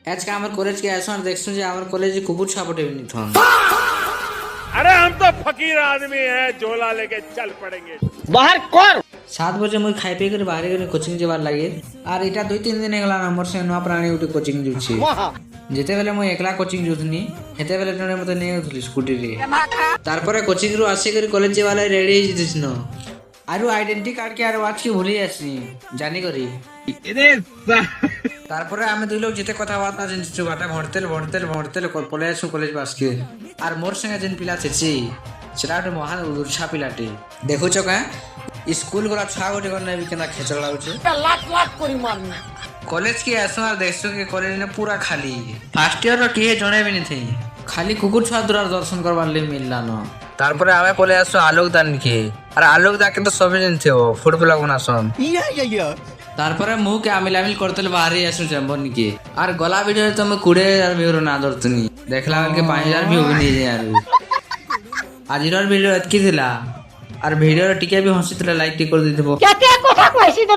आज का हमारे कॉलेज के ऐसा देखते हैं हमारे कॉलेज कुकुर छापटे भी नहीं था। अरे हम तो फकीर आदमी हैं, झोला लेके चल पड़ेंगे। बाहर कौन 7 बजे मुझे खाई पी कर बाहर गए कोचिंग जबार लगे और इटा 2-3 दिन गला नंबर से नवा प्राणी उठे कोचिंग जुछि जेते बेले मु एकला कोचिंग जुथनी हेते बेले जने मते नै उठली स्कूटी रे तारपरे कोचिंग रु आसी कर कॉलेज वाला रेडी हि दिसनो आरु आइडेंटिटी कार्ड के आर वाच के भूली आसी जानी करी তারপরে আমি দুই লোক যেতে কথাবার্তা জিনিস বাটা ভরতে পলে আসু কলেজ বাসকে আর মোর সঙ্গে যেন পিলা ছেছি সেটা একটা মহান উৎসাহ পিলাটি দেখুছ কা স্কুল গলা ছুয়া গোটে করে নেবি কেনা খেচড় লাগুছে লাখ লাখ করে মারনি কলেজ কি আসো আর দেখছো কি কলেজ না পুরা খালি ফার্স্ট ইয়ার র কি জনাবি নি থই খালি কুকুর ছুয়া দুরার দর্শন করবার লে মিললা ন তারপরে আমি পলে আসো আলোক দান কি আর আলোক দা কিন্তু সবে দিন থেও ফুটবল গুনা সব তারপরে মুখ আমিল করতে বাহারে আসু চেম্বর নিকে আর গলা ভিডিও তো আমি 20,000 ভিউ না ধরতুনি দেখলাম কি 5,000 ভিউ নিয়ে যায় আর আজির ভিডিও এতকি দিলা আর ভিডিও টিকে भी হসিতলা লাইক টি করে দিতেবো কে কথা কইছি